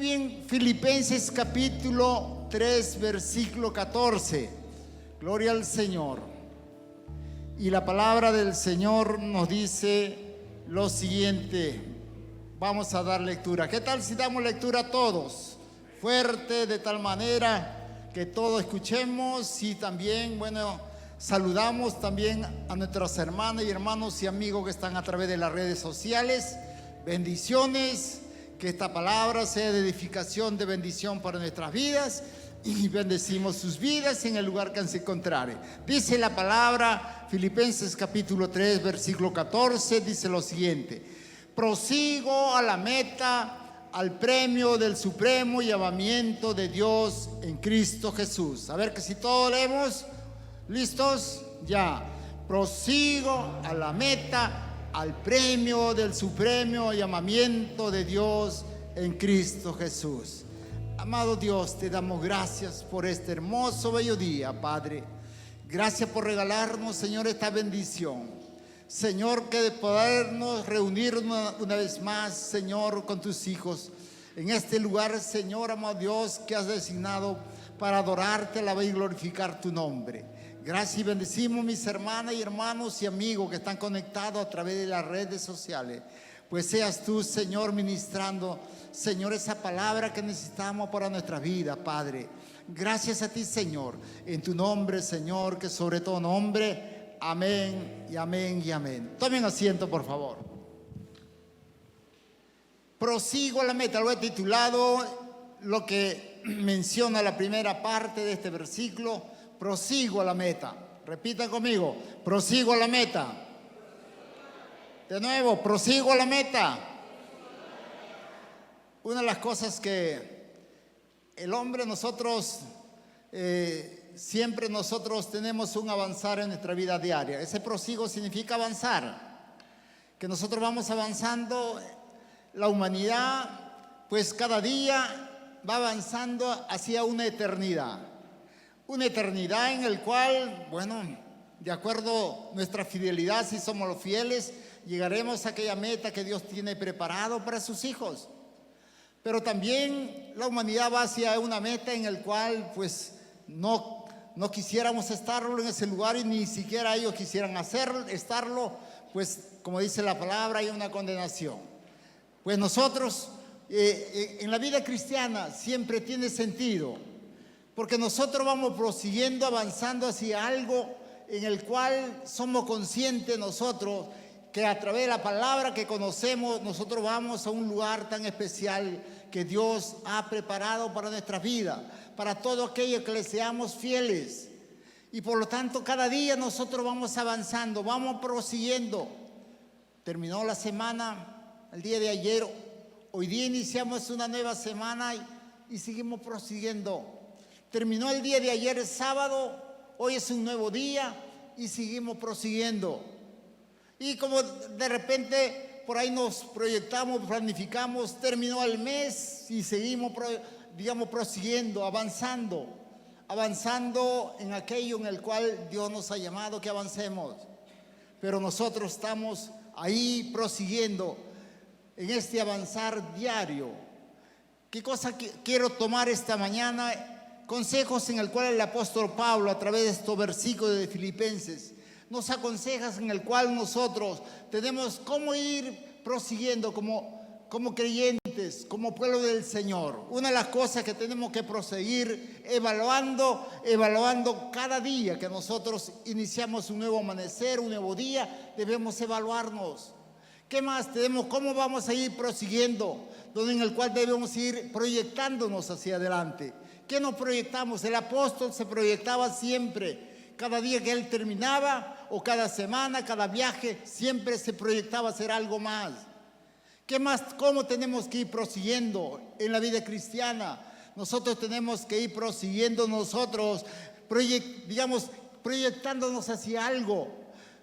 bien, Filipenses capítulo 3, versículo 14. Gloria al Señor. Y la palabra del Señor nos dice lo siguiente. Vamos a dar lectura. ¿Qué tal si damos lectura a todos? Fuerte, de tal manera que todos escuchemos y también, saludamos también a nuestras hermanas y hermanos y amigos que están a través de las redes sociales. Bendiciones, que esta palabra sea de edificación, de bendición para nuestras vidas, y bendecimos sus vidas en el lugar que se encontrare. Dice la palabra, Filipenses capítulo 3, versículo 14, dice lo siguiente: prosigo a la meta, al premio del supremo llamamiento de Dios en Cristo Jesús. A ver que si todos leemos, ¿listos? Ya. Prosigo a la meta, al premio del supremo llamamiento de Dios en Cristo Jesús. Amado Dios, te damos gracias por este hermoso, bello día, Padre. Gracias por regalarnos, Señor, esta bendición. Señor, que de podernos reunir una vez más, Señor, con tus hijos en este lugar, Señor, amado Dios, que has designado para adorarte, alabar y glorificar tu nombre. Gracias y bendecimos mis hermanas y hermanos y amigos que están conectados a través de las redes sociales. Pues seas tú, Señor, ministrando, Señor, esa palabra que necesitamos para nuestra vida, Padre. Gracias a ti, Señor, en tu nombre, Señor, que sobre todo nombre. Amén y amén y amén. Tomen asiento, por favor. Prosigo a la meta. Lo he titulado lo que menciona la primera parte de este versículo. Prosigo a la meta. Repitan conmigo. Prosigo a la meta. De nuevo, prosigo a la meta. Una de las cosas que el hombre, siempre nosotros tenemos un avanzar en nuestra vida diaria. Ese prosigo significa avanzar. Que nosotros vamos avanzando. La humanidad, pues cada día va avanzando hacia una eternidad. Una eternidad en el cual, de acuerdo a nuestra fidelidad, si somos los fieles, llegaremos a aquella meta que Dios tiene preparado para sus hijos. Pero también la humanidad va hacia una meta en el cual, pues, no quisiéramos estarlo en ese lugar y ni siquiera ellos quisieran estarlo, pues, como dice la palabra, hay una condenación. Pues nosotros, en la vida cristiana, siempre tiene sentido, porque nosotros vamos prosiguiendo, avanzando hacia algo en el cual somos conscientes nosotros que a través de la palabra que conocemos, nosotros vamos a un lugar tan especial que Dios ha preparado para nuestra vida, para todo aquello que le seamos fieles. Y por lo tanto, cada día nosotros vamos avanzando, vamos prosiguiendo. Terminó la semana, el día de ayer, hoy día iniciamos una nueva semana y seguimos prosiguiendo. Terminó el día de ayer, sábado, hoy es un nuevo día y seguimos prosiguiendo. Y como de repente por ahí nos proyectamos, planificamos, terminó el mes y seguimos, prosiguiendo, avanzando en aquello en el cual Dios nos ha llamado que avancemos. Pero nosotros estamos ahí prosiguiendo en este avanzar diario. ¿Qué cosa quiero tomar esta mañana? Consejos en el cual el apóstol Pablo, a través de estos versículos de Filipenses, nos aconseja en el cual nosotros tenemos cómo ir prosiguiendo como creyentes, como pueblo del Señor. Una de las cosas que tenemos que proseguir evaluando cada día que nosotros iniciamos un nuevo amanecer, un nuevo día, debemos evaluarnos. ¿Qué más tenemos? ¿Cómo vamos a ir prosiguiendo? En el cual debemos ir proyectándonos hacia adelante. ¿Qué nos proyectamos? El apóstol se proyectaba siempre. Cada día que él terminaba, o cada semana, cada viaje, siempre se proyectaba hacer algo más. ¿Qué más? ¿Cómo tenemos que ir prosiguiendo en la vida cristiana? Nosotros tenemos que ir prosiguiendo proyectándonos hacia algo.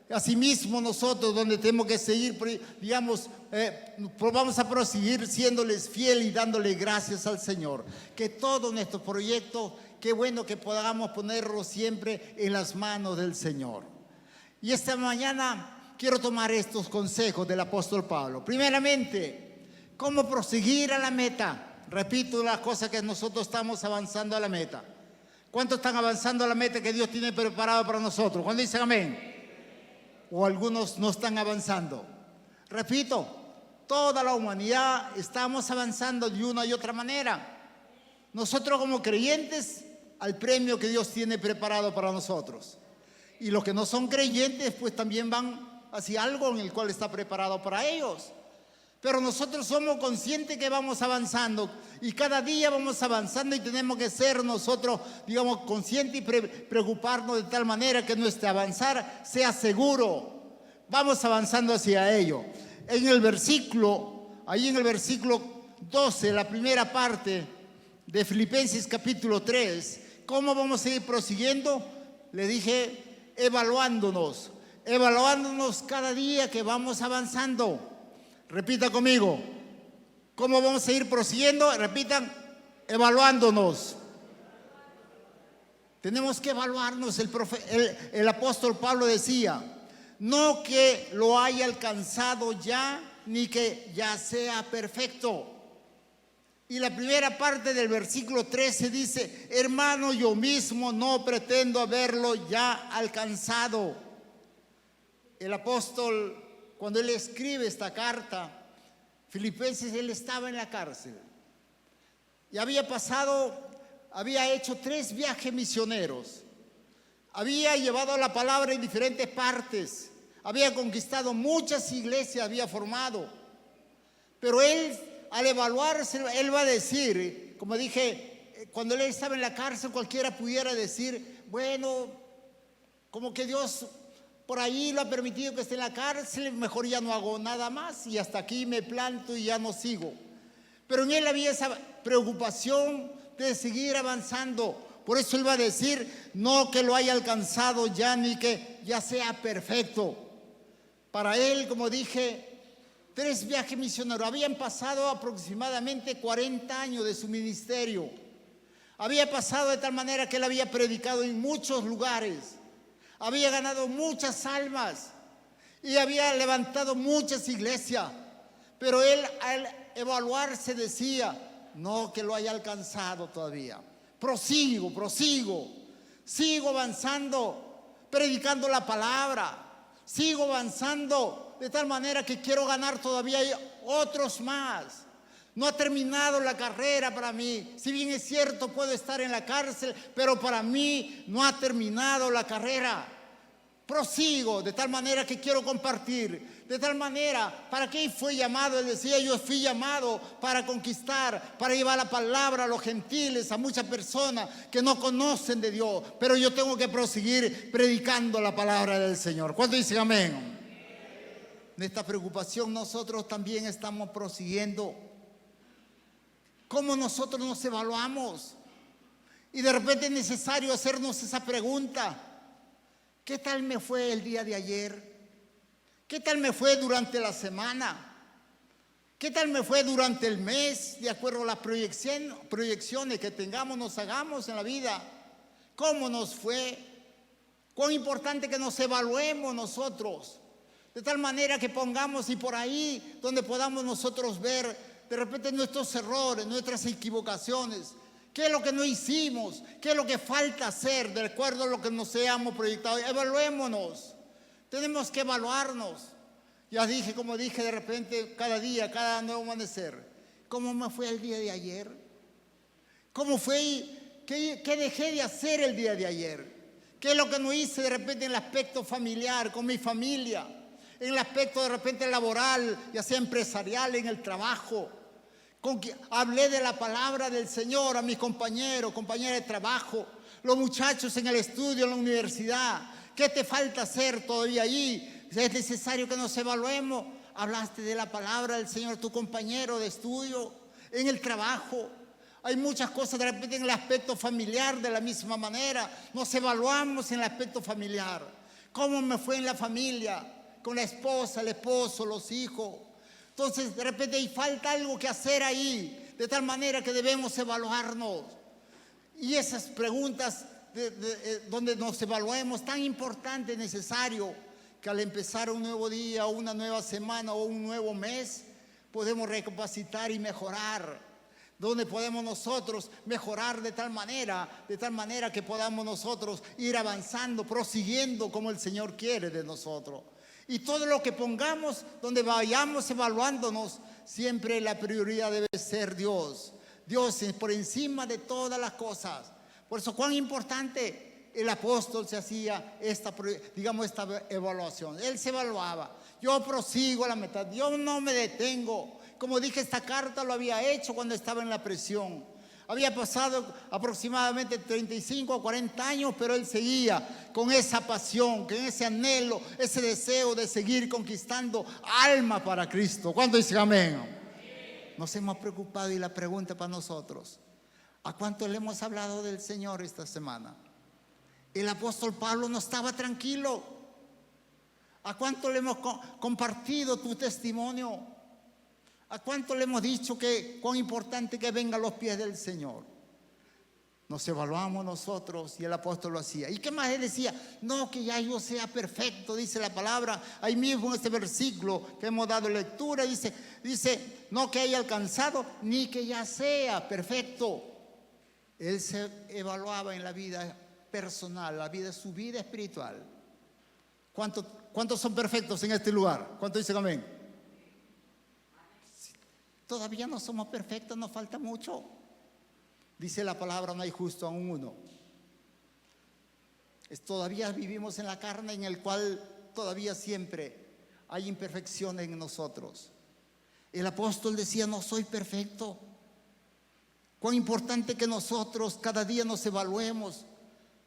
Asimismo nosotros, donde tenemos que seguir, vamos a proseguir siéndoles fieles y dándole gracias al Señor. Que todos nuestros proyectos, qué bueno que podamos ponerlos siempre en las manos del Señor. Y esta mañana quiero tomar estos consejos del apóstol Pablo. Primeramente, ¿cómo proseguir a la meta? Repito las cosas que nosotros estamos avanzando a la meta. ¿Cuántos están avanzando a la meta que Dios tiene preparado para nosotros? ¿Cuándo dicen amén? O algunos no están avanzando. Repito, toda la humanidad estamos avanzando de una y otra manera. Nosotros como creyentes, al premio que Dios tiene preparado para nosotros. Y los que no son creyentes, pues también van hacia algo en el cual está preparado para ellos. Pero nosotros somos conscientes que vamos avanzando y cada día vamos avanzando y tenemos que ser nosotros, digamos, conscientes y preocuparnos de tal manera que nuestro avanzar sea seguro. Vamos avanzando hacia ello. Ahí en el versículo 12, la primera parte de Filipenses capítulo 3, ¿cómo vamos a ir prosiguiendo? Le dije, evaluándonos cada día que vamos avanzando. Repita conmigo, ¿cómo vamos a ir prosiguiendo? Repitan, evaluándonos. Tenemos que evaluarnos. El apóstol Pablo decía, no que lo haya alcanzado ya, ni que ya sea perfecto. Y la primera parte del versículo 13 dice, hermano, yo mismo no pretendo haberlo ya alcanzado. El apóstol, cuando él escribe esta carta, Filipenses, él estaba en la cárcel. Y había hecho 3 viajes misioneros. Había llevado la palabra en diferentes partes. Había conquistado muchas iglesias, había formado. Pero él, al evaluarse, él va a decir, como dije, cuando él estaba en la cárcel, cualquiera pudiera decir, bueno, como que Dios por ahí lo ha permitido que esté en la cárcel, mejor ya no hago nada más y hasta aquí me planto y ya no sigo. Pero en él había esa preocupación de seguir avanzando. Por eso él va a decir, no que lo haya alcanzado ya ni que ya sea perfecto. Para él, como dije, 3 viajes misioneros. Habían pasado aproximadamente 40 años de su ministerio. Había pasado de tal manera que él había predicado en muchos lugares. Había ganado muchas almas y había levantado muchas iglesias. Pero él, al evaluarse, decía, no que lo haya alcanzado todavía. Prosigo, sigo avanzando, predicando la palabra. Sigo avanzando de tal manera que quiero ganar todavía otros más. No ha terminado la carrera para mí. Si bien es cierto, puedo estar en la cárcel, pero para mí no ha terminado la carrera. Prosigo de tal manera que quiero compartir. De tal manera, ¿para qué fue llamado? Él decía, yo fui llamado para conquistar, para llevar la palabra a los gentiles, a muchas personas que no conocen de Dios. Pero yo tengo que proseguir predicando la palabra del Señor. ¿Cuántos dicen amén? En esta preocupación nosotros también estamos prosiguiendo. ¿Cómo nosotros nos evaluamos? Y de repente es necesario hacernos esa pregunta. ¿Qué tal me fue el día de ayer? ¿Qué tal me fue durante la semana? ¿Qué tal me fue durante el mes? De acuerdo a las proyecciones que tengamos, nos hagamos en la vida. ¿Cómo nos fue? Cuán importante que nos evaluemos nosotros. De tal manera que pongamos y por ahí donde podamos nosotros ver de repente nuestros errores, nuestras equivocaciones. ¿Qué es lo que no hicimos? ¿Qué es lo que falta hacer de acuerdo a lo que nos hayamos proyectado? Evaluémonos. Tenemos que evaluarnos. Ya dije, como dije, de repente, cada día, cada nuevo amanecer. ¿Cómo me fue el día de ayer? ¿Cómo fue? ¿Qué dejé de hacer el día de ayer? ¿Qué es lo que no hice de repente en el aspecto familiar, con mi familia? En el aspecto de repente laboral, ya sea empresarial, en el trabajo. Hablé de la palabra del Señor a mis compañeros, compañeras de trabajo, los muchachos en el estudio, en la universidad. ¿Qué te falta hacer todavía ahí? Es necesario que nos evaluemos. Hablaste de la palabra del Señor, tu compañero de estudio, en el trabajo. Hay muchas cosas de repente en el aspecto familiar de la misma manera. Nos evaluamos en el aspecto familiar. ¿Cómo me fue en la familia? Con la esposa, el esposo, los hijos. Entonces, de repente hay falta algo que hacer ahí, de tal manera que debemos evaluarnos. Y esas preguntas donde nos evaluemos, tan importante, necesario, que al empezar un nuevo día, o una nueva semana, o un nuevo mes, podemos recapacitar y mejorar. donde podemos nosotros mejorar de tal manera que podamos nosotros ir avanzando, prosiguiendo como el Señor quiere de nosotros. Y todo lo que pongamos, donde vayamos evaluándonos, siempre la prioridad debe ser Dios. Dios es por encima de todas las cosas. Por eso cuán importante el apóstol se hacía esta evaluación. Él se evaluaba. Yo prosigo a la meta, yo no me detengo. Como dije, esta carta lo había hecho cuando estaba en la prisión. Había pasado aproximadamente 35 o 40 años, pero él seguía con esa pasión, con ese anhelo, ese deseo de seguir conquistando alma para Cristo. ¿Cuánto dicen amén? Nos hemos preocupado y la pregunta para nosotros: ¿a cuánto le hemos hablado del Señor esta semana? El apóstol Pablo no estaba tranquilo. ¿A cuánto le hemos compartido tu testimonio? ¿A cuánto le hemos dicho que cuán importante que venga a los pies del Señor? Nos evaluamos nosotros y el apóstol lo hacía. ¿Y qué más él decía? No, que ya yo sea perfecto, dice la palabra. Ahí mismo en este versículo que hemos dado lectura, dice, no que haya alcanzado, ni que ya sea perfecto. Él se evaluaba en la vida personal, su vida espiritual. ¿Cuántos son perfectos en este lugar? ¿Cuántos dicen amén? Todavía no somos perfectos, nos falta mucho. Dice la palabra, no hay justo aún uno. Todavía vivimos en la carne, en el cual todavía siempre hay imperfecciones en nosotros. El apóstol decía, no soy perfecto. Cuán importante que nosotros cada día nos evaluemos.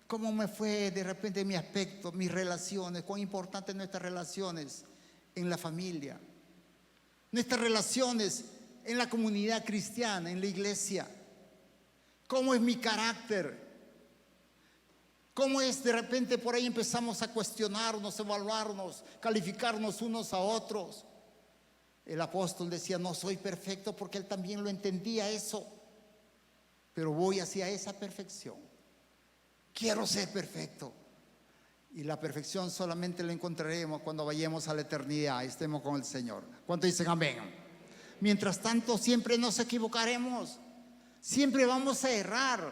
¿Cómo me fue de repente mi aspecto, mis relaciones? Cuán importantes nuestras relaciones en la familia. Nuestras relaciones en la comunidad cristiana, en la iglesia. ¿Cómo es mi carácter? ¿Cómo es de repente por ahí empezamos a cuestionarnos, evaluarnos, calificarnos unos a otros? El apóstol decía, no soy perfecto, porque él también lo entendía eso. Pero voy hacia esa perfección. Quiero ser perfecto. Y la perfección solamente la encontraremos cuando vayamos a la eternidad, estemos con el Señor. ¿Cuántos dicen amén? Mientras tanto, siempre nos equivocaremos, siempre vamos a errar.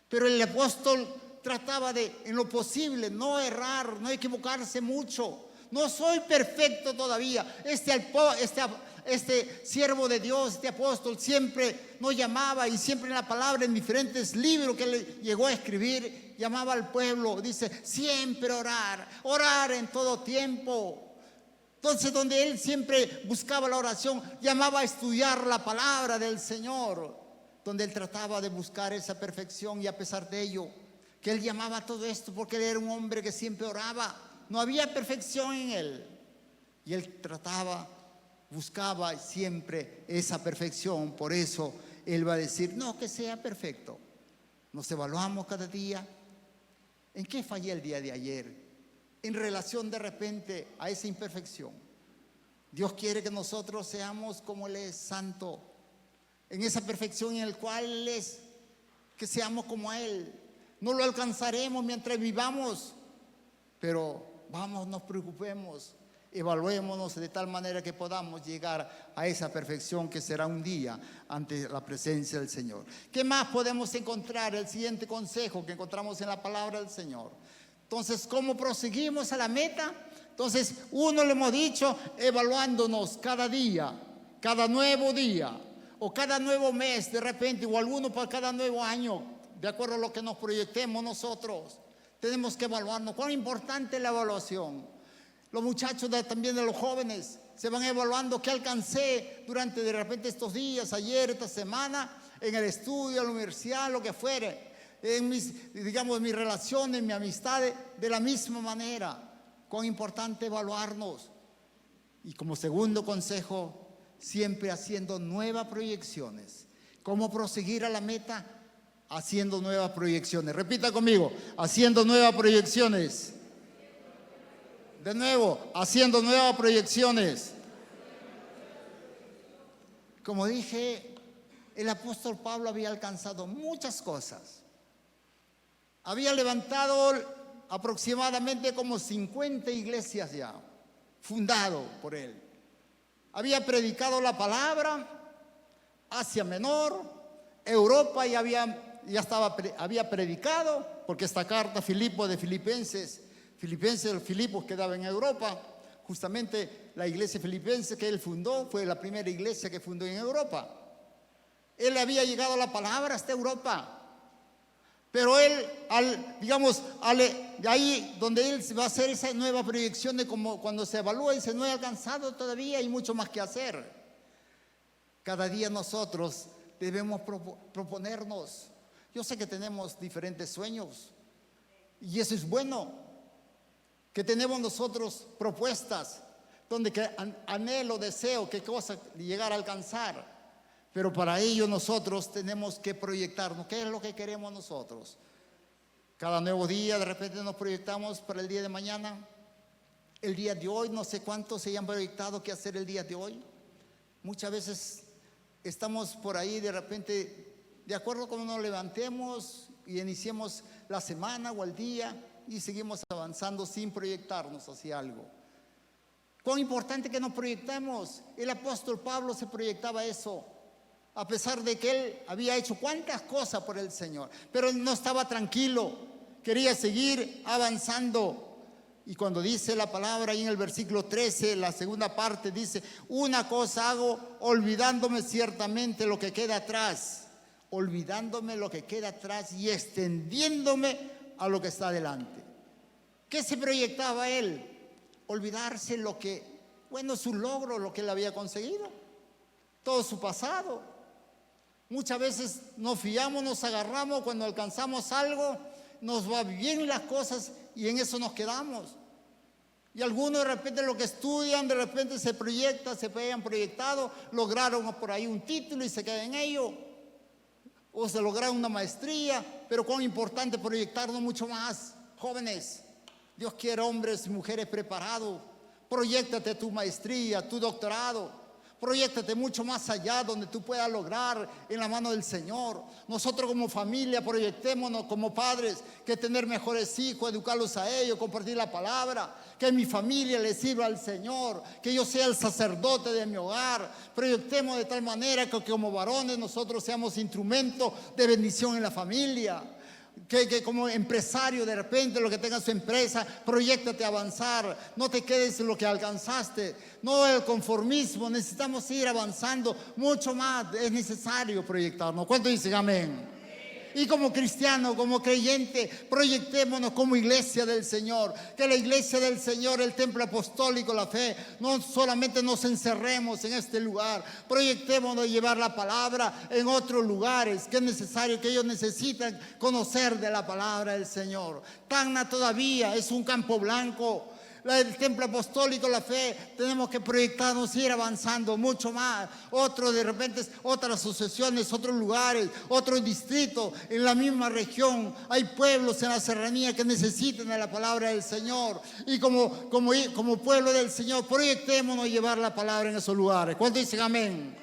Pero el apóstol trataba de, en lo posible, no errar, no equivocarse mucho. No soy perfecto todavía. Este siervo de Dios, este apóstol, siempre nos llamaba, y siempre en la palabra, en diferentes libros que le llegó a escribir, llamaba al pueblo. Dice, siempre orar en todo tiempo. Entonces, donde él siempre buscaba la oración, llamaba a estudiar la palabra del Señor, donde él trataba de buscar esa perfección. Y a pesar de ello, que él llamaba todo esto porque él era un hombre que siempre oraba. No había perfección en él. Y él buscaba siempre esa perfección. Por eso él va a decir, no que sea perfecto. Nos evaluamos cada día. ¿En qué fallé el día de ayer? En relación de repente a esa imperfección. Dios quiere que nosotros seamos como Él es, santo, en esa perfección en la cual Él es, que seamos como Él. No lo alcanzaremos mientras vivamos, pero vamos, nos preocupemos, evaluémonos de tal manera que podamos llegar a esa perfección que será un día ante la presencia del Señor. ¿Qué más podemos encontrar? El siguiente consejo que encontramos en la palabra del Señor. Entonces, ¿cómo proseguimos a la meta? Entonces, uno le hemos dicho, evaluándonos cada día, cada nuevo día, o cada nuevo mes de repente, o alguno para cada nuevo año, de acuerdo a lo que nos proyectemos nosotros. Tenemos que evaluarnos. ¿Cuán importante es la evaluación? Los muchachos también de los jóvenes se van evaluando qué alcancé durante de repente estos días, ayer, esta semana, en el estudio, en la universidad, lo que fuere. En mis relaciones, en mi amistad, de la misma manera. Cuán importante evaluarnos. Y como segundo consejo, siempre haciendo nuevas proyecciones. ¿Cómo proseguir a la meta? Haciendo nuevas proyecciones. Repita conmigo, haciendo nuevas proyecciones. De nuevo, haciendo nuevas proyecciones. Como dije, el apóstol Pablo había alcanzado muchas cosas. Había levantado aproximadamente como 50 iglesias ya, fundado por él. Había predicado la palabra, Asia Menor, Europa había predicado, porque esta carta Filipenses Filipos quedaba en Europa. Justamente la iglesia filipense que él fundó fue la primera iglesia que fundó en Europa. Él había llegado a la palabra hasta Europa. Pero él, de ahí donde él va a hacer esa nueva proyección de como cuando se evalúa, dice, no he alcanzado todavía, hay mucho más que hacer. Cada día nosotros debemos proponernos. Yo sé que tenemos diferentes sueños y eso es bueno, que tenemos nosotros propuestas donde que anhelo, deseo, qué cosa llegar a alcanzar. Pero para ello nosotros tenemos que proyectarnos. ¿Qué es lo que queremos nosotros? Cada nuevo día de repente nos proyectamos para el día de mañana. El día de hoy, no sé cuántos se hayan proyectado qué hacer el día de hoy. Muchas veces estamos por ahí de repente, de acuerdo a cómo nos levantemos y iniciemos la semana o el día y seguimos avanzando sin proyectarnos hacia algo. Cuán importante que nos proyectemos. El apóstol Pablo se proyectaba eso. A pesar de que él había hecho cuantas cosas por el Señor, pero él no estaba tranquilo, quería seguir avanzando. Y cuando dice la palabra ahí en el versículo 13, la segunda parte dice, una cosa hago, olvidándome ciertamente lo que queda atrás, olvidándome lo que queda atrás y extendiéndome a lo que está delante. ¿Qué se proyectaba él? Olvidarse su logro, lo que él había conseguido, todo su pasado. Muchas veces nos fiamos, nos agarramos cuando alcanzamos algo, nos va bien las cosas y en eso nos quedamos. Y algunos de repente lo que estudian, de repente se hayan proyectado, lograron por ahí un título y se quedan en ello. O se lograron una maestría, pero cuán importante proyectarnos mucho más. Jóvenes, Dios quiere hombres y mujeres preparados. Proyéctate tu maestría, tu doctorado. Proyéctate mucho más allá donde tú puedas lograr en la mano del Señor. Nosotros como familia proyectémonos como padres, que tener mejores hijos, educarlos a ellos, compartir la palabra, que mi familia le sirva al Señor, que yo sea el sacerdote de mi hogar. Proyectemos de tal manera que como varones nosotros seamos instrumento de bendición en la familia. Que como empresario de repente lo que tenga su empresa, proyéctate a avanzar, no te quedes en lo que alcanzaste, no el conformismo, necesitamos ir avanzando mucho más, es necesario proyectarnos. ¿Cuántos dicen amén? Y como cristiano, como creyente, proyectémonos como iglesia del Señor, que la iglesia del Señor, el templo apostólico, la fe, no solamente nos encerremos en este lugar, proyectémonos llevar la palabra en otros lugares, que es necesario, que ellos necesitan conocer de la palabra del Señor. Tacna todavía es un campo blanco. El templo apostólico, la fe, tenemos que proyectarnos, ir avanzando mucho más. De repente, otras asociaciones, otros lugares, otros distritos en la misma región. Hay pueblos en la serranía que necesitan de la palabra del Señor. Y como pueblo del Señor, proyectémonos llevar la palabra en esos lugares. ¿Cuántos dicen amén?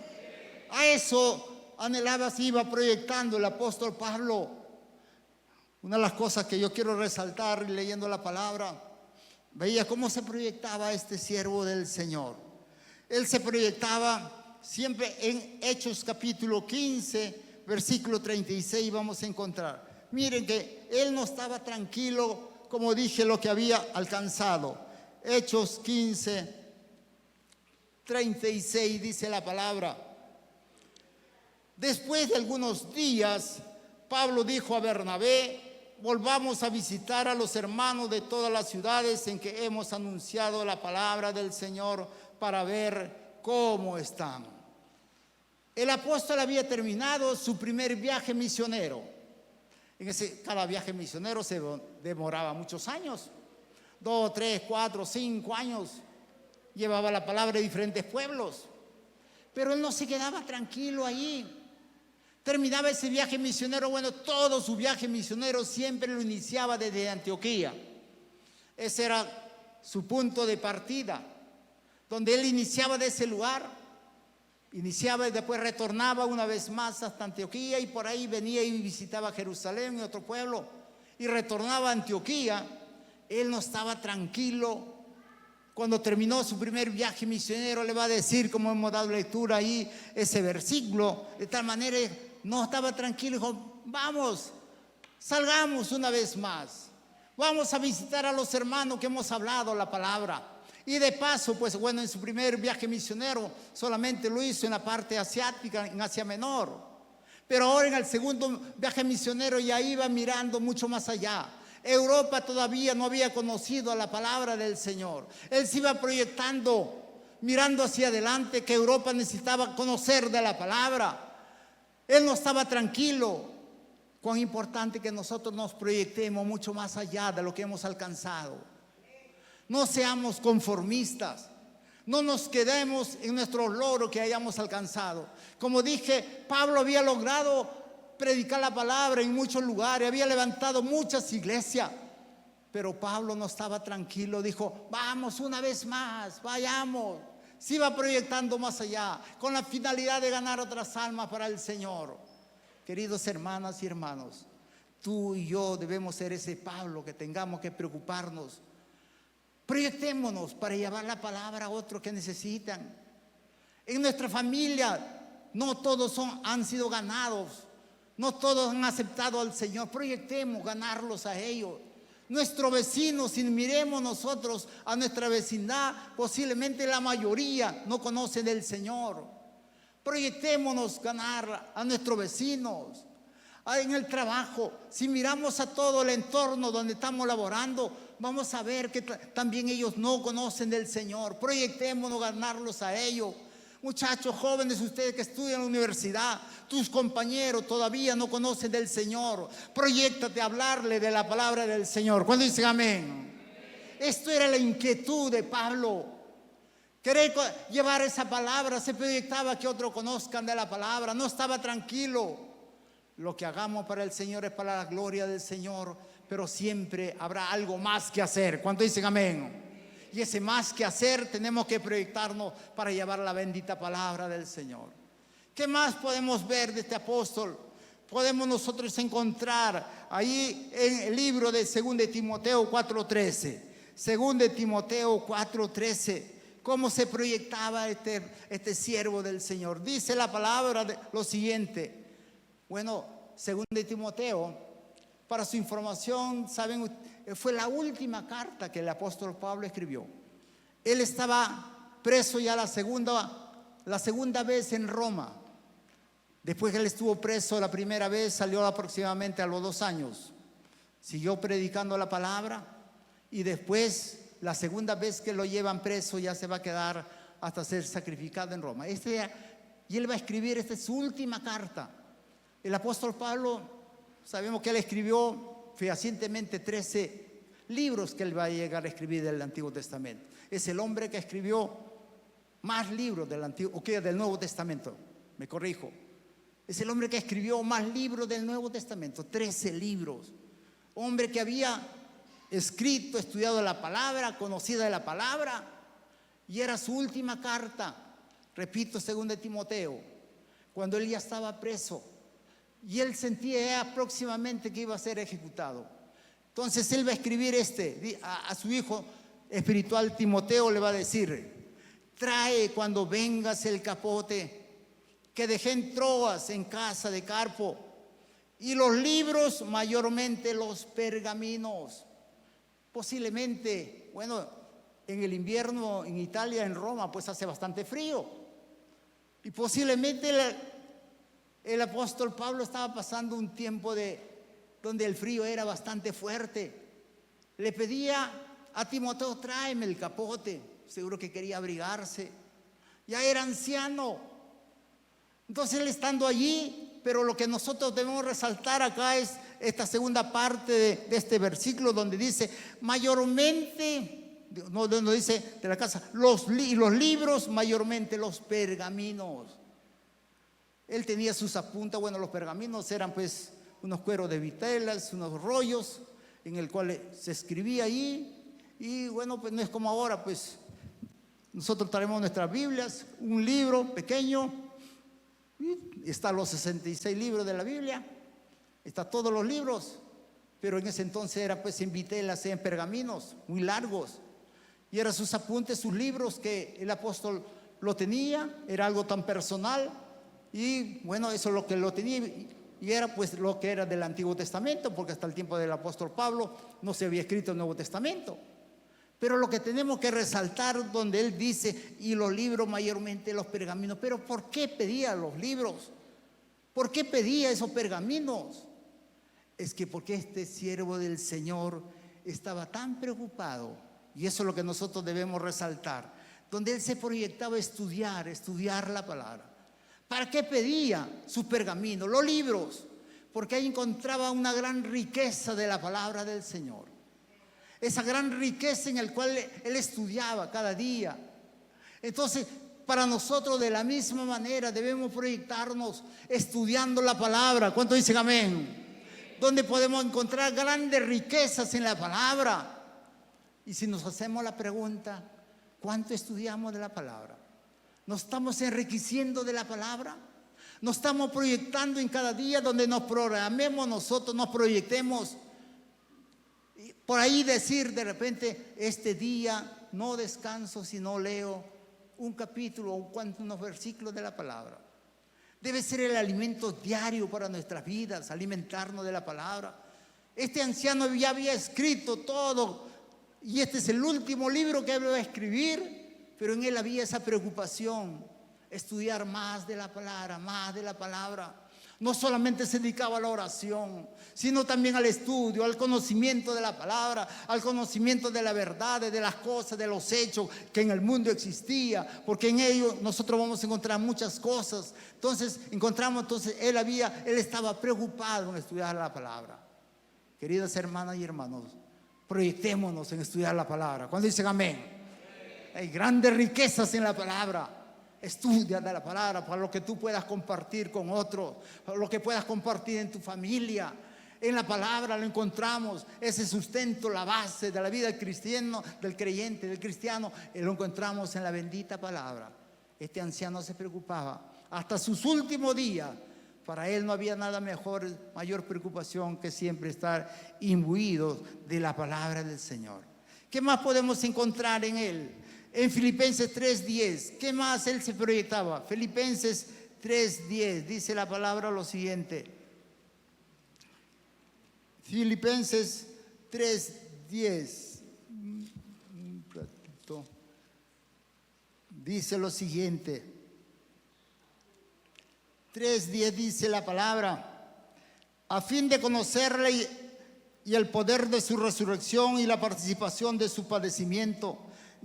A eso anhelaba, se iba proyectando el apóstol Pablo. Una de las cosas que yo quiero resaltar leyendo la palabra, veía cómo se proyectaba este siervo del Señor. Él se proyectaba siempre en Hechos capítulo 15, versículo 36 vamos a encontrar. Miren que él no estaba tranquilo, como dije, lo que había alcanzado. Hechos 15, 36 dice la palabra. Después de algunos días, Pablo dijo a Bernabé, volvamos a visitar a los hermanos de todas las ciudades en que hemos anunciado la palabra del Señor para ver cómo están. El apóstol había terminado su primer viaje misionero. Cada viaje misionero se demoraba muchos años, 2, 3, 4, 5 años. Llevaba la palabra a diferentes pueblos. Pero él no se quedaba tranquilo allí. Terminaba ese viaje misionero, todo su viaje misionero siempre lo iniciaba desde Antioquía. Ese era su punto de partida, donde él iniciaba de ese lugar, iniciaba y después retornaba una vez más hasta Antioquía y por ahí venía y visitaba Jerusalén y otro pueblo y retornaba a Antioquía. Él no estaba tranquilo Cuando terminó su primer viaje misionero, le va a decir, como hemos dado lectura ahí, ese versículo, de tal manera no estaba tranquilo, dijo, vamos, salgamos una vez más, vamos a visitar a los hermanos que hemos hablado la palabra. Y de paso, pues bueno, en su primer viaje misionero solamente lo hizo en la parte asiática, en Asia Menor. Pero ahora en el segundo viaje misionero ya iba mirando mucho más allá. Europa todavía no había conocido la palabra del Señor. Él se iba proyectando, mirando hacia adelante, que Europa necesitaba conocer de la palabra. Él no estaba tranquilo. Cuán importante que nosotros nos proyectemos mucho más allá de lo que hemos alcanzado. No seamos conformistas. No nos quedemos en nuestros logros que hayamos alcanzado. Como dije, Pablo había logrado predicar la palabra en muchos lugares, había levantado muchas iglesias, pero Pablo no estaba tranquilo, dijo, vamos una vez más, vayamos. Se iba proyectando más allá, con la finalidad de ganar otras almas para el Señor. Queridos hermanas y hermanos, tú y yo debemos ser ese Pablo que tengamos que preocuparnos. Proyectémonos para llevar la palabra a otros que necesitan. En nuestra familia no todos han sido ganados, no todos han aceptado al Señor. Proyectemos ganarlos a ellos. Nuestros vecinos, si miremos nosotros a nuestra vecindad, posiblemente la mayoría no conocen del Señor. Proyectémonos ganar a nuestros vecinos. En el trabajo, si miramos a todo el entorno donde estamos laborando, vamos a ver que también ellos no conocen del Señor. Proyectémonos ganarlos a ellos. Muchachos jóvenes, ustedes que estudian en la universidad, tus compañeros todavía no conocen del Señor. Proyéctate a hablarle de la palabra del Señor. ¿Cuándo dicen amén? Esto era la inquietud de Pablo. Querer llevar esa palabra, se proyectaba que otros conozcan de la palabra. No estaba tranquilo. Lo que hagamos para el Señor es para la gloria del Señor, pero siempre habrá algo más que hacer. ¿Cuánto dicen amén? Y ese más que hacer tenemos que proyectarnos para llevar la bendita palabra del Señor. ¿Qué más podemos ver de este apóstol? Podemos nosotros encontrar ahí en el libro de 2 de Timoteo 4:13. 2 de Timoteo 4:13. Cómo se proyectaba este siervo del Señor. Dice la palabra lo siguiente. Bueno, 2 de Timoteo, para su información, saben, fue la última carta que el apóstol Pablo escribió. Él estaba preso ya la segunda vez en Roma. Después que él estuvo preso la primera vez, salió aproximadamente a los 2 años. Siguió predicando la palabra y después, la segunda vez que lo llevan preso, ya se va a quedar hasta ser sacrificado en Roma. Y él va a escribir, esta es su última carta. El apóstol Pablo, sabemos que él escribió fehacientemente 13 libros que él va a llegar a escribir del Antiguo Testamento. Es el hombre que escribió más libros del Nuevo Testamento, me corrijo. Es el hombre que escribió más libros del Nuevo Testamento, 13 libros. Hombre que había escrito, estudiado la palabra, conocida de la palabra, y era su última carta, repito, 2 de Timoteo, cuando él ya estaba preso. Y él sentía próximamente que iba a ser ejecutado. Entonces él va a escribir a su hijo espiritual Timoteo, le va a decir: trae cuando vengas el capote que dejé en Troas en casa de Carpo, y los libros, mayormente los pergaminos. Posiblemente, bueno, en el invierno en Italia, en Roma, pues hace bastante frío. Y posiblemente el apóstol Pablo estaba pasando un tiempo donde el frío era bastante fuerte. Le pedía a Timoteo: tráeme el capote. Seguro que quería abrigarse. Ya era anciano. Entonces él estando allí, pero lo que nosotros debemos resaltar acá es esta segunda parte de este versículo donde dice mayormente, no, donde dice de la casa, los libros, mayormente los pergaminos. Él tenía sus apuntas. Bueno, los pergaminos eran pues unos cueros de vitelas, unos rollos en el cual se escribía ahí. Y bueno, pues no es como ahora, pues nosotros traemos nuestras Biblias, un libro pequeño, y están los 66 libros de la Biblia, están todos los libros, pero en ese entonces era pues en vitelas, en pergaminos muy largos. Y eran sus apuntes, sus libros que el apóstol lo tenía, era algo tan personal. Y bueno, eso es lo que lo tenía. Y era pues lo que era del Antiguo Testamento, porque hasta el tiempo del apóstol Pablo no se había escrito el Nuevo Testamento. Pero lo que tenemos que resaltar donde él dice, y los libros mayormente los pergaminos. Pero ¿por qué pedía los libros? ¿Por qué pedía esos pergaminos? Es que porque este siervo del Señor estaba tan preocupado, y eso es lo que nosotros debemos resaltar, donde él se proyectaba a estudiar la palabra. ¿Para qué pedía sus pergaminos, los libros? Porque ahí encontraba una gran riqueza de la palabra del Señor. Esa gran riqueza en la cual él estudiaba cada día. Entonces, para nosotros de la misma manera debemos proyectarnos estudiando la palabra. ¿Cuántos dicen amén? Donde podemos encontrar grandes riquezas en la palabra. Y si nos hacemos la pregunta, ¿cuánto estudiamos de la palabra? ¿Nos estamos enriqueciendo de la palabra? ¿Nos estamos proyectando en cada día donde nos programemos nosotros, nos proyectemos? Por ahí decir de repente, este día no descanso si no leo un capítulo o unos versículos de la palabra. Debe ser el alimento diario para nuestras vidas, alimentarnos de la palabra. Este anciano ya había escrito todo y este es el último libro que él va a escribir, pero en él había esa preocupación, estudiar más de la palabra, más de la palabra. No solamente se dedicaba a la oración, sino también al estudio, al conocimiento de la palabra, al conocimiento de la verdad, de las cosas, de los hechos que en el mundo existía, porque en ello nosotros vamos a encontrar muchas cosas. Entonces él estaba preocupado en estudiar la palabra. Queridas hermanas y hermanos, proyectémonos en estudiar la palabra. ¿Cuándo dicen amén? Hay grandes riquezas en la palabra. Estudia de la palabra para lo que tú puedas compartir con otros, para lo que puedas compartir en tu familia. En la palabra lo encontramos, ese sustento, la base de la vida del cristiano, del creyente, del cristiano, lo encontramos en la bendita palabra. Este anciano se preocupaba hasta sus últimos días. Para él no había nada mejor, mayor preocupación que siempre estar imbuidos de la palabra del Señor. ¿Qué más podemos encontrar en él? En Filipenses 3:10, ¿qué más él se proyectaba? Filipenses 3:10, dice la palabra lo siguiente. Filipenses 3:10. Dice lo siguiente. 3:10 dice la palabra: a fin de conocerle y el poder de su resurrección y la participación de su padecimiento,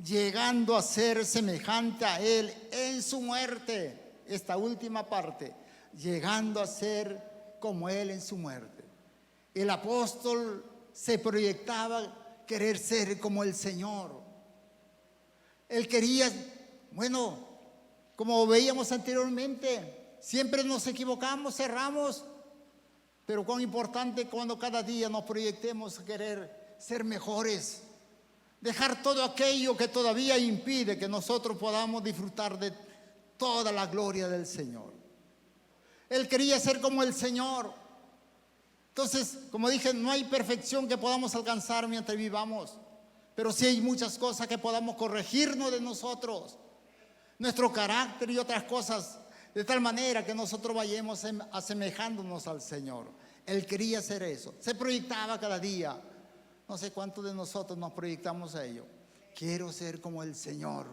llegando a ser semejante a él en su muerte. Esta última parte, llegando a ser como él en su muerte. El apóstol se proyectaba querer ser como el Señor. Él quería, bueno, como veíamos anteriormente, siempre nos equivocamos, erramos, pero cuán importante cuando cada día nos proyectemos a querer ser mejores. Dejar todo aquello que todavía impide que nosotros podamos disfrutar de toda la gloria del Señor. Él quería ser como el Señor. Entonces, como dije, no hay perfección que podamos alcanzar mientras vivamos, pero sí hay muchas cosas que podamos corregirnos de nosotros, nuestro carácter y otras cosas, de tal manera que nosotros vayamos asemejándonos al Señor. Él quería hacer eso, se proyectaba cada día. No sé cuántos de nosotros nos proyectamos a ello. Quiero ser como el Señor.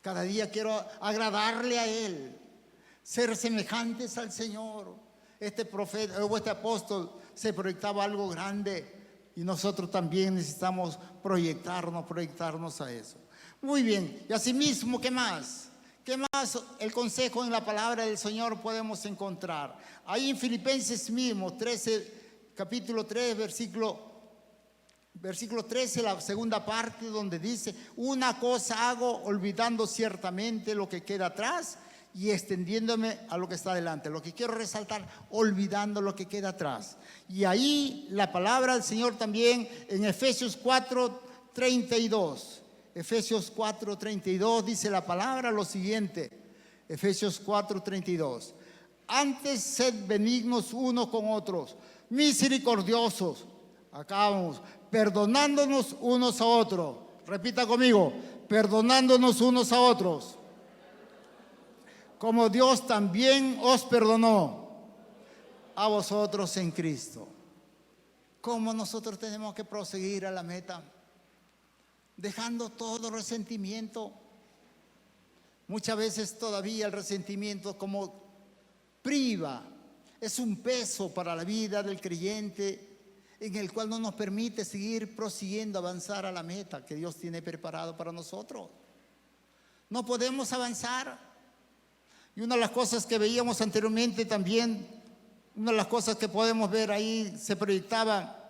Cada día quiero agradarle a Él, ser semejantes al Señor. Este profeta o este apóstol se proyectaba algo grande y nosotros también necesitamos proyectarnos a eso. Muy bien, y asimismo, ¿qué más? ¿Qué más el consejo en la palabra del Señor podemos encontrar? Ahí en Filipenses mismo, capítulo 3, versículo 13, la segunda parte, donde dice: una cosa hago, olvidando ciertamente lo que queda atrás y extendiéndome a lo que está adelante. Lo que quiero resaltar, olvidando lo que queda atrás. Y ahí la palabra del Señor también en Efesios 4:32. Efesios 4:32 dice la palabra lo siguiente. Efesios 4:32. Antes sed benignos unos con otros, misericordiosos. Acá vamos, perdonándonos unos a otros. Repita conmigo, perdonándonos unos a otros, como Dios también os perdonó a vosotros en Cristo. ¿Cómo nosotros tenemos que proseguir a la meta? Dejando todo resentimiento. Muchas veces todavía el resentimiento como priva, es un peso para la vida del creyente, en el cual no nos permite seguir prosiguiendo, avanzar a la meta que Dios tiene preparado para nosotros. No podemos avanzar. Y una de las cosas que veíamos anteriormente también, una de las cosas que podemos ver ahí, se proyectaba,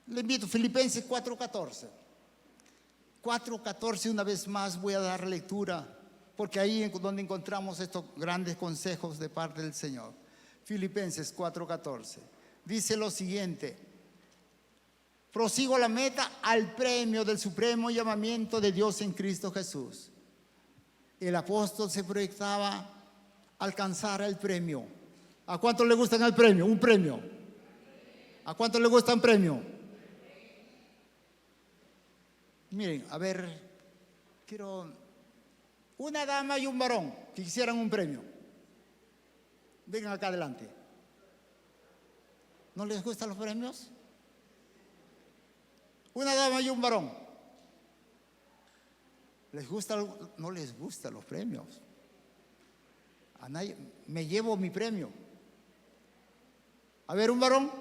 le invito, Filipenses 4:14. 4:14, una vez más voy a dar lectura, porque ahí es donde encontramos estos grandes consejos de parte del Señor. Filipenses 4:14. Dice lo siguiente: prosigo la meta al premio del supremo llamamiento de Dios en Cristo Jesús. El apóstol se proyectaba a alcanzar el premio. ¿A cuántos le gustan el premio? Un premio. ¿A cuántos le gusta un premio? Miren, a ver, quiero una dama y un varón que quisieran un premio. Vengan acá adelante. ¿No les gustan los premios? Una dama y un varón. ¿Les gusta? No les gustan los premios. A nadie, me llevo mi premio. A ver, un varón.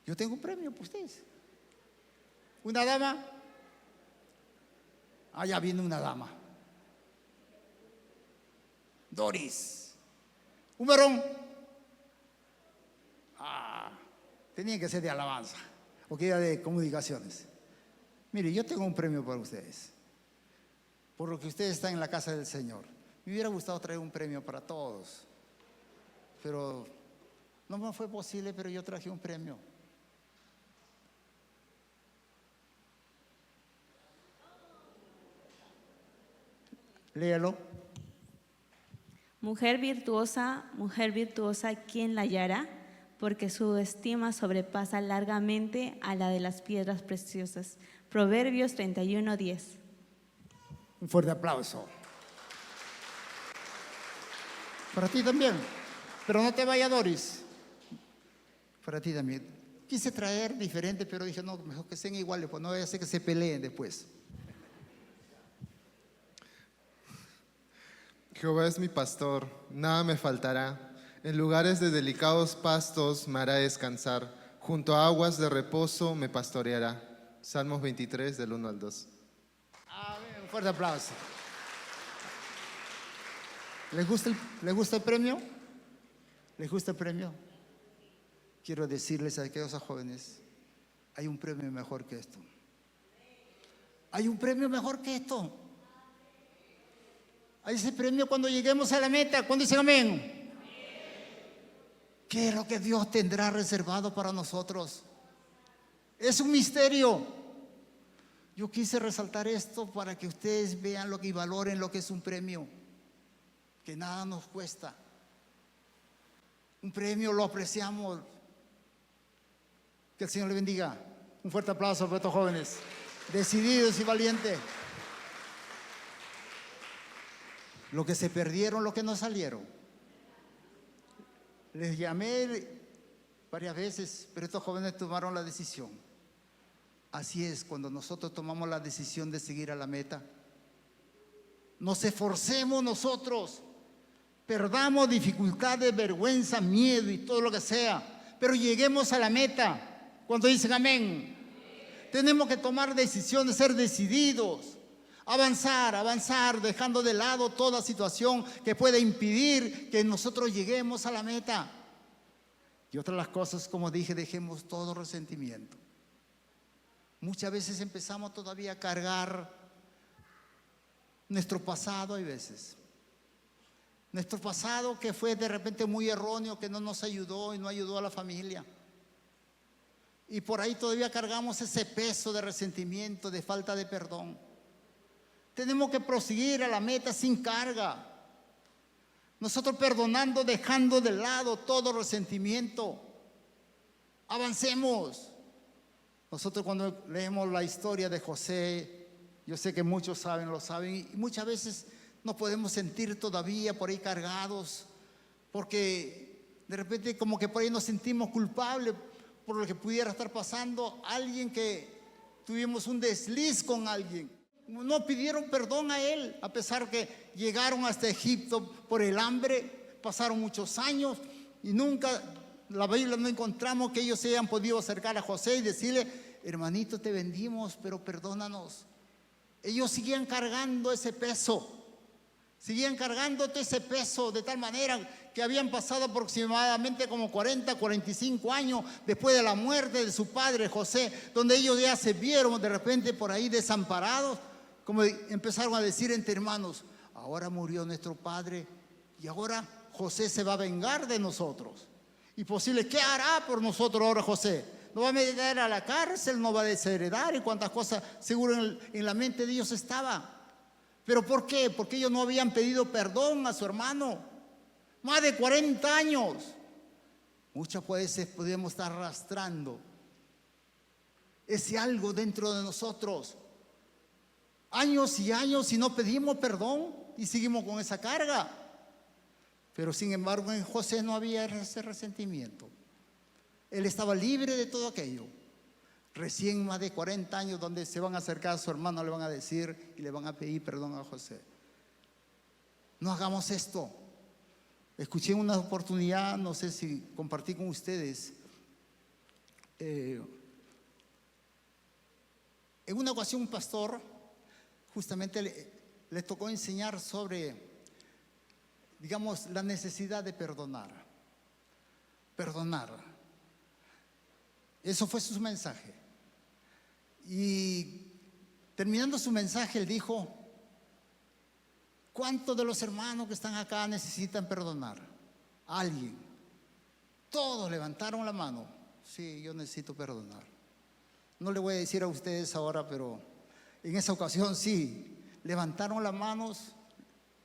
Yo tengo un premio para ustedes. Una dama. Allá viene una dama. Doris. Un varón. Tenía que ser de alabanza o que era de comunicaciones. Mire, yo tengo un premio para ustedes, por lo que ustedes están en la casa del Señor. Me hubiera gustado traer un premio para todos, pero no me fue posible, pero yo traje un premio. Léalo. Mujer virtuosa, ¿quién la hallará? Porque su estima sobrepasa largamente a la de las piedras preciosas. Proverbios 31:10. Un fuerte aplauso. Para ti también. Pero no te vaya, Doris. Para ti también. Quise traer diferente, pero dije, no, mejor que sean iguales, pues no vaya a ser que se peleen después. Jehová es mi pastor, nada me faltará. En lugares de delicados pastos me hará descansar. Junto a aguas de reposo me pastoreará. Salmos 23, del 1 al 2. Amén. Un fuerte aplauso. ¿Les gusta el premio? ¿Les gusta el premio? Quiero decirles a aquellos jóvenes, hay un premio mejor que esto. Hay un premio mejor que esto. Hay ese premio cuando lleguemos a la meta. ¿Cuándo dicen amén? ¿Qué es lo que Dios tendrá reservado para nosotros? Es un misterio. Yo quise resaltar esto para que ustedes vean lo que y valoren lo que es un premio, que nada nos cuesta. Un premio lo apreciamos. Que el Señor le bendiga. Un fuerte aplauso para estos jóvenes, decididos y valientes. Lo que se perdieron, lo que no salieron. Les llamé varias veces, pero estos jóvenes tomaron la decisión. Así es, cuando nosotros tomamos la decisión de seguir a la meta, nos esforcemos nosotros, perdamos dificultades, vergüenza, miedo y todo lo que sea, pero lleguemos a la meta. Cuando dicen amén, tenemos que tomar decisiones, ser decididos. Avanzar, dejando de lado toda situación que pueda impedir que nosotros lleguemos a la meta. Y otra de las cosas, como dije, dejemos todo resentimiento. Muchas veces empezamos todavía a cargar nuestro pasado, hay veces. Nuestro pasado que fue de repente muy erróneo, que no nos ayudó y no ayudó a la familia. Y por ahí todavía cargamos ese peso de resentimiento, de falta de perdón. Tenemos que proseguir a la meta sin carga. Nosotros perdonando, dejando de lado todo resentimiento. Avancemos. Nosotros cuando leemos la historia de José, yo sé que muchos saben, lo saben, y muchas veces nos podemos sentir todavía por ahí cargados, porque de repente como que por ahí nos sentimos culpables por lo que pudiera estar pasando. Alguien que tuvimos un desliz con alguien, no pidieron perdón a él, a pesar que llegaron hasta Egipto por el hambre, pasaron muchos años y nunca, la Biblia no encontramos que ellos se hayan podido acercar a José y decirle: hermanito, te vendimos, pero perdónanos. Ellos seguían cargando ese peso. Seguían cargando todo ese peso, de tal manera que habían pasado aproximadamente como 40, 45 años después de la muerte de su padre José, donde ellos ya se vieron de repente por ahí desamparados, como empezaron a decir entre hermanos: ahora murió nuestro padre y ahora José se va a vengar de nosotros. Y posible, ¿qué hará por nosotros ahora José? Nos va a meter a la cárcel, nos va a desheredar y cuántas cosas seguro en la mente de ellos estaba. ¿Pero por qué? Porque ellos no habían pedido perdón a su hermano. Más de 40 años. Muchas veces podemos estar arrastrando ese algo dentro de nosotros. Años y años y no pedimos perdón y seguimos con esa carga. Pero sin embargo en José no había ese resentimiento. Él estaba libre de todo aquello. Recién más de 40 años donde se van a acercar a su hermano, le van a decir y le van a pedir perdón a José. No hagamos esto. Escuché una oportunidad, no sé si compartí con ustedes. En una ocasión un pastor justamente le tocó enseñar sobre, digamos, la necesidad de perdonar. Perdonar. Eso fue su mensaje. Y terminando su mensaje, él dijo: ¿cuántos de los hermanos que están acá necesitan perdonar a alguien? Todos levantaron la mano. Sí, yo necesito perdonar. No le voy a decir a ustedes ahora, pero en esa ocasión sí, levantaron las manos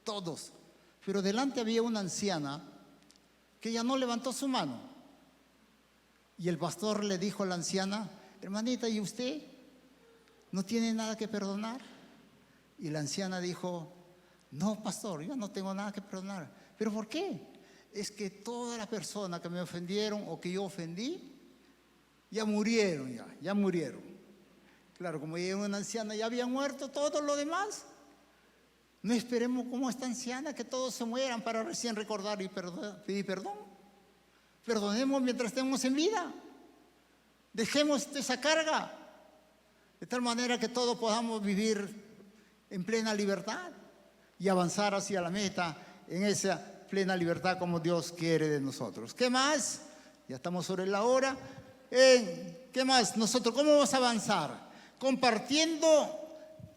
todos. Pero delante había una anciana que ya no levantó su mano. Y el pastor le dijo a la anciana: hermanita, ¿y usted no tiene nada que perdonar? Y la anciana dijo: no, pastor, yo no tengo nada que perdonar. ¿Pero por qué? Es que todas las personas que me ofendieron o que yo ofendí, ya murieron, ya murieron. Claro, como ella era una anciana, ya habían muerto todos los demás. No esperemos como esta anciana que todos se mueran para recién recordar y pedir perdón. Perdonemos mientras estemos en vida. Dejemos esa carga, de tal manera que todos podamos vivir en plena libertad y avanzar hacia la meta en esa plena libertad como Dios quiere de nosotros. ¿Qué más? Ya estamos sobre la hora. ¿Qué más? Nosotros, ¿cómo vamos a avanzar? Compartiendo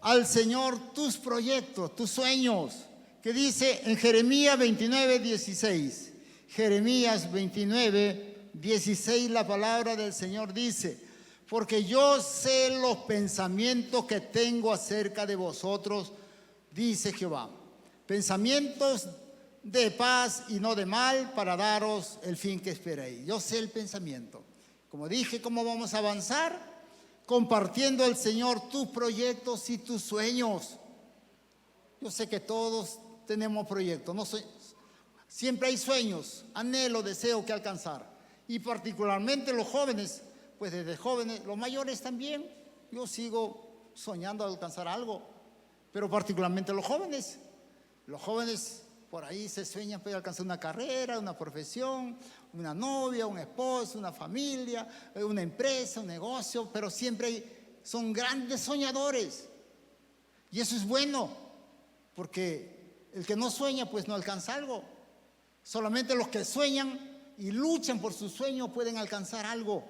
al Señor tus proyectos, tus sueños, que dice en Jeremías 29:16. Jeremías 29:16, la palabra del Señor dice: porque yo sé los pensamientos que tengo acerca de vosotros, dice Jehová, pensamientos de paz y no de mal, para daros el fin que esperáis. Yo sé el pensamiento. Como dije, ¿cómo vamos a avanzar? Compartiendo al Señor tus proyectos y tus sueños. Yo sé que todos tenemos proyectos, siempre hay sueños, anhelo, deseo que alcanzar. Y particularmente los jóvenes, pues desde jóvenes, los mayores también. Yo sigo soñando alcanzar algo, pero particularmente los jóvenes por ahí se sueñan para alcanzar una carrera, una profesión, una novia, un esposo, una familia, una empresa, un negocio, pero siempre son grandes soñadores. Y eso es bueno, porque el que no sueña pues no alcanza algo. Solamente los que sueñan y luchan por sus sueños pueden alcanzar algo.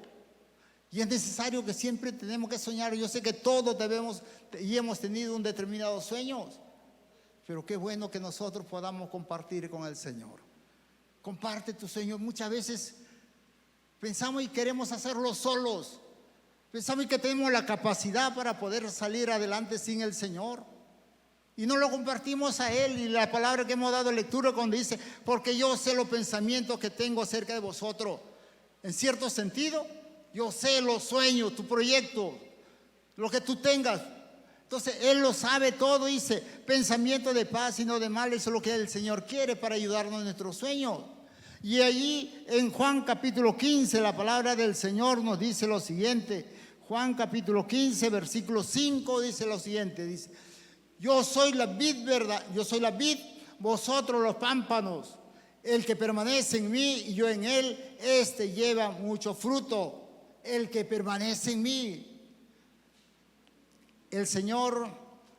Y es necesario que siempre tenemos que soñar. Yo sé que todos debemos y hemos tenido un determinado sueño, pero qué bueno que nosotros podamos compartir con el Señor. Comparte tus sueños. Muchas veces pensamos y queremos hacerlo solos. Pensamos que tenemos la capacidad para poder salir adelante sin el Señor. Y no lo compartimos a Él. Y la palabra que hemos dado lectura cuando dice: porque yo sé los pensamientos que tengo acerca de vosotros. En cierto sentido, Yo sé los sueños, tu proyecto, lo que tú tengas. Entonces Él lo sabe todo, dice, pensamiento de paz y no de mal, eso es lo que el Señor quiere para ayudarnos en nuestros sueños. Y allí en Juan capítulo 15, la palabra del Señor nos dice lo siguiente. Juan capítulo 15, versículo 5 dice lo siguiente, dice, yo soy la vid, ¿verdad? Yo soy la vid, vosotros los pámpanos. El que permanece en mí y yo en él, este lleva mucho fruto. El que permanece en mí. El Señor,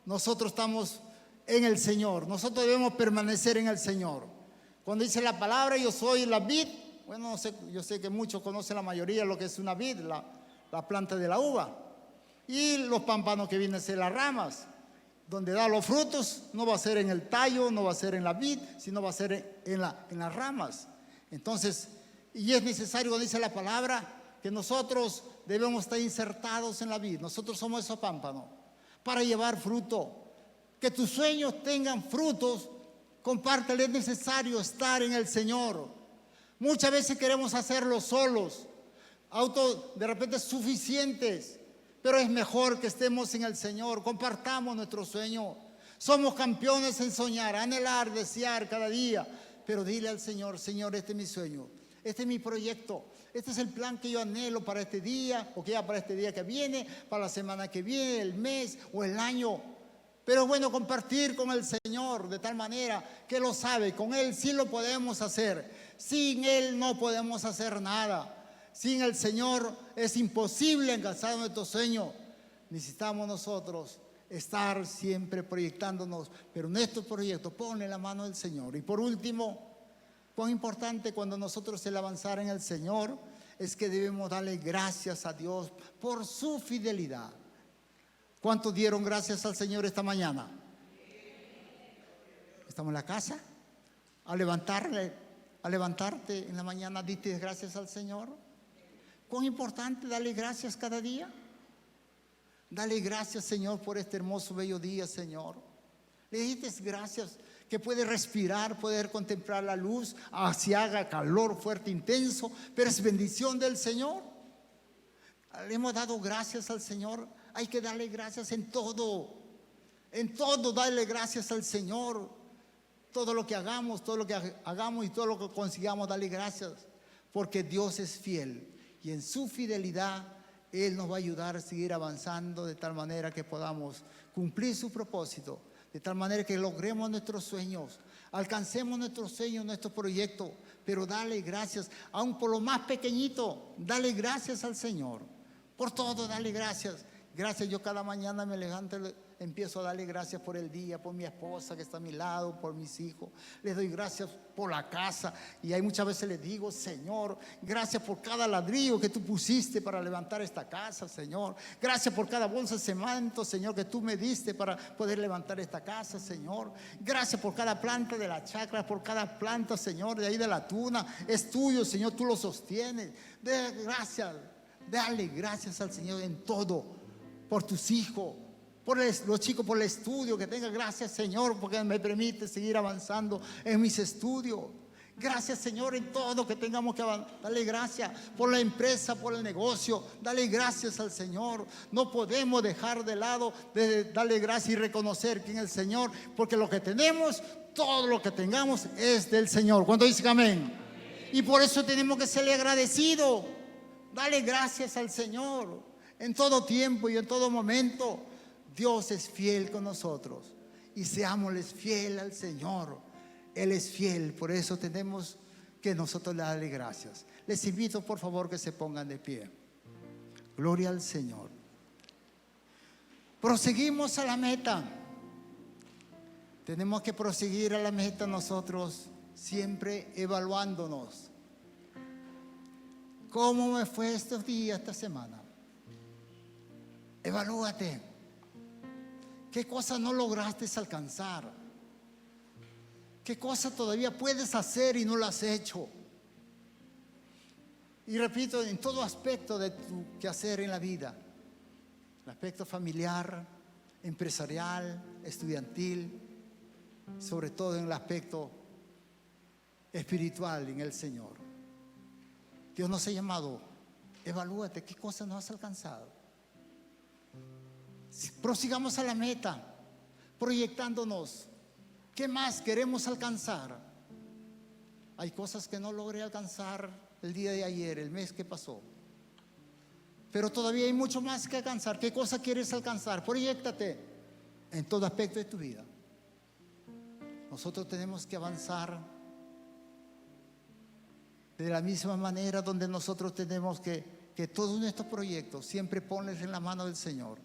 nosotros estamos en el Señor. Nosotros debemos permanecer en el Señor. Cuando dice la palabra, yo soy la vid, bueno, no sé, yo sé que muchos conocen la mayoría lo que es una vid, la planta de la uva. Y los pámpanos que vienen a ser las ramas. Donde da los frutos, no va a ser en el tallo, no va a ser en la vid, sino va a ser en las ramas. Entonces, y es necesario, cuando dice la palabra, que nosotros debemos estar insertados en la vid. Nosotros somos esos pámpanos para llevar fruto. Que tus sueños tengan frutos, compártelo, es necesario estar en el Señor. Muchas veces queremos hacerlo solos, de repente suficientes. Pero es mejor que estemos en el Señor, compartamos nuestro sueño. Somos campeones en soñar, anhelar, desear cada día. Pero dile al Señor, Señor, este es mi sueño, este es mi proyecto, este es el plan que yo anhelo para este día, o que ya para este día que viene, para la semana que viene, el mes o el año. Pero es bueno compartir con el Señor de tal manera que lo sabe, con Él sí lo podemos hacer. Sin Él no podemos hacer nada. Sin el Señor es imposible alcanzar nuestro sueño. Necesitamos nosotros estar siempre proyectándonos, pero en estos proyectos ponle la mano del Señor. Y por último, cuán importante cuando nosotros el avanzar en el Señor es que debemos darle gracias a Dios por su fidelidad. ¿Cuántos dieron gracias al Señor esta mañana? ¿Estamos en la casa? Al levantarte en la mañana, ¿diste gracias al Señor? ¿Cuán importante darle gracias cada día? Dale gracias, Señor, por este hermoso, bello día, Señor. Le diste gracias que puede respirar, poder contemplar la luz, así haga calor fuerte, intenso, pero es bendición del Señor. Le hemos dado gracias al Señor. Hay que darle gracias en todo. En todo darle gracias al Señor. Todo lo que hagamos y todo lo que consigamos, darle gracias. Porque Dios es fiel. Y en su fidelidad, Él nos va a ayudar a seguir avanzando de tal manera que podamos cumplir su propósito, de tal manera que logremos nuestros sueños, alcancemos nuestros sueños, nuestros proyectos, pero dale gracias, aun por lo más pequeñito, dale gracias al Señor, por todo dale gracias. Gracias, yo cada mañana me levanto, empiezo a darle gracias por el día, por mi esposa que está a mi lado, por mis hijos. Les doy gracias por la casa. Y hay muchas veces les digo, Señor, gracias por cada ladrillo que tú pusiste para levantar esta casa, Señor. Gracias por cada bolsa de cemento, Señor, que tú me diste para poder levantar esta casa, Señor. Gracias por cada planta de la chacra, por cada planta, Señor, de ahí de la tuna. Es tuyo, Señor, tú lo sostienes. Gracias, dale gracias al Señor en todo. Por tus hijos, por los chicos, por el estudio, que tenga gracias, Señor, porque me permite seguir avanzando en mis estudios. Gracias, Señor, en todo que tengamos que avanzar. Dale gracias por la empresa, por el negocio. Dale gracias al Señor. No podemos dejar de lado de darle gracias y reconocer quién es el Señor, porque lo que tenemos, todo lo que tengamos es del Señor. ¿Cuánto dicen amén? Y por eso tenemos que serle agradecidos. Dale gracias al Señor. En todo tiempo y en todo momento, Dios es fiel con nosotros. Y seámosles fiel al Señor. Él es fiel, por eso tenemos que nosotros darle gracias. Les invito, por favor, que se pongan de pie. Gloria al Señor. Proseguimos a la meta. Tenemos que proseguir a la meta nosotros, siempre evaluándonos. ¿Cómo me fue estos días, esta semana? Evalúate. ¿Qué cosas no lograste alcanzar? ¿Qué cosas todavía puedes hacer y no lo has hecho? Y repito, en todo aspecto de tu quehacer en la vida, el aspecto familiar, empresarial, estudiantil, sobre todo en el aspecto espiritual en el Señor. Dios nos ha llamado Evalúate qué cosas no has alcanzado. Prosigamos a la meta, proyectándonos. ¿Qué más queremos alcanzar? Hay cosas que no logré alcanzar el día de ayer, el mes que pasó. Pero todavía hay mucho más que alcanzar. ¿Qué cosa quieres alcanzar? Proyéctate en todo aspecto de tu vida. Nosotros tenemos que avanzar de la misma manera donde nosotros tenemos que todos nuestros proyectos siempre ponles en la mano del Señor.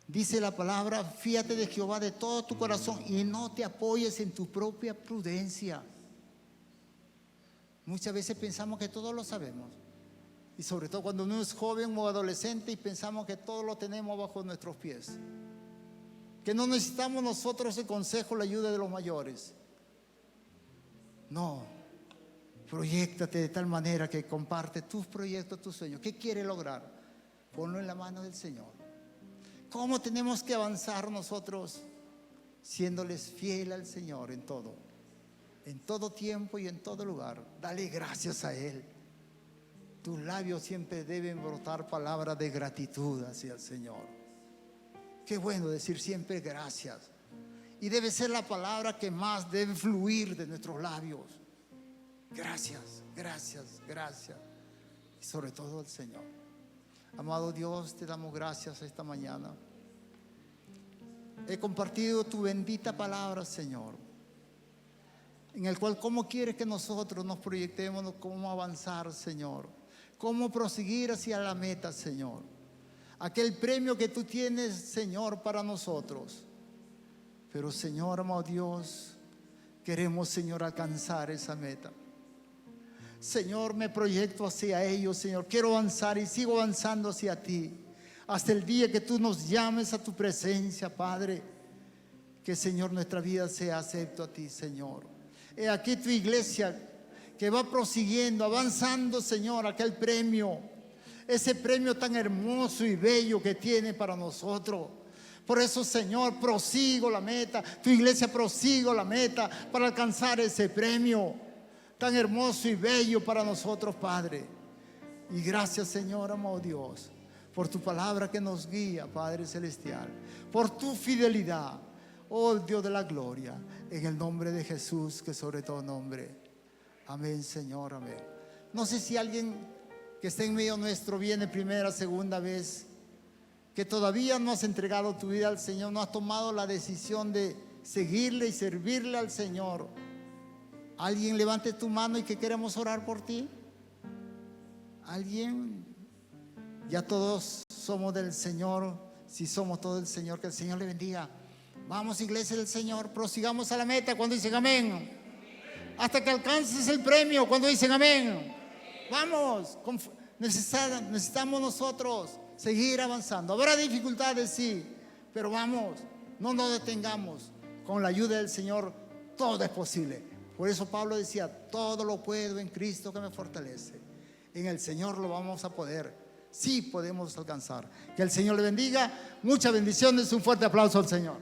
Dice la palabra: fíate de Jehová de todo tu corazón y no te apoyes en tu propia prudencia. Muchas veces pensamos que todo lo sabemos. Y sobre todo cuando uno es joven o adolescente y pensamos que todo lo tenemos bajo nuestros pies. Que no necesitamos nosotros el consejo, la ayuda de los mayores. No, proyéctate de tal manera que comparte tus proyectos, tus sueños. ¿Qué quieres lograr? Ponlo en la mano del Señor. ¿Cómo tenemos que avanzar nosotros? Siéndoles fiel al Señor en todo tiempo y en todo lugar. Dale gracias a Él. Tus labios siempre deben brotar palabras de gratitud hacia el Señor. Qué bueno decir siempre gracias. Y debe ser la palabra que más debe fluir de nuestros labios. Gracias, gracias, gracias. Y sobre todo al Señor. Amado Dios, te damos gracias esta mañana. He compartido tu bendita palabra, Señor, en el cual cómo quieres que nosotros nos proyectemos, cómo avanzar, Señor, cómo proseguir hacia la meta, Señor. Aquel premio que tú tienes, Señor, para nosotros. Pero, Señor, amado Dios, queremos, Señor, alcanzar esa meta. Señor, me proyecto hacia ellos, Señor. Quiero avanzar y sigo avanzando hacia ti. Hasta el día que tú nos llames a tu presencia, Padre. Que, Señor, nuestra vida sea acepto a ti, Señor. He aquí tu iglesia que va prosiguiendo, avanzando, Señor, aquel premio. Ese premio tan hermoso y bello que tiene para nosotros. Por eso, Señor, prosigo la meta. Tu iglesia prosigo la meta para alcanzar ese premio tan hermoso y bello para nosotros, Padre. Y gracias, Señor, amado Dios, por tu palabra que nos guía, Padre Celestial, por tu fidelidad, oh Dios de la gloria, en el nombre de Jesús, que sobre todo nombre. Amén, Señor, amén. No sé si alguien que está en medio nuestro viene primera, segunda vez, que todavía no has entregado tu vida al Señor, no has tomado la decisión de seguirle y servirle al Señor. Alguien levante tu mano y que queremos orar por ti. Alguien. Ya todos somos del Señor. Si somos todos del Señor, que el Señor le bendiga. Vamos, iglesia del Señor, prosigamos a la meta cuando dicen amén. Hasta que alcances el premio cuando dicen amén. Vamos, necesitamos nosotros seguir avanzando. Habrá dificultades, sí, pero vamos, no nos detengamos. Con la ayuda del Señor todo es posible. Por eso Pablo decía: todo lo puedo en Cristo que me fortalece. En el Señor lo vamos a poder. Sí podemos alcanzar. Que el Señor le bendiga. Muchas bendiciones. Un fuerte aplauso al Señor.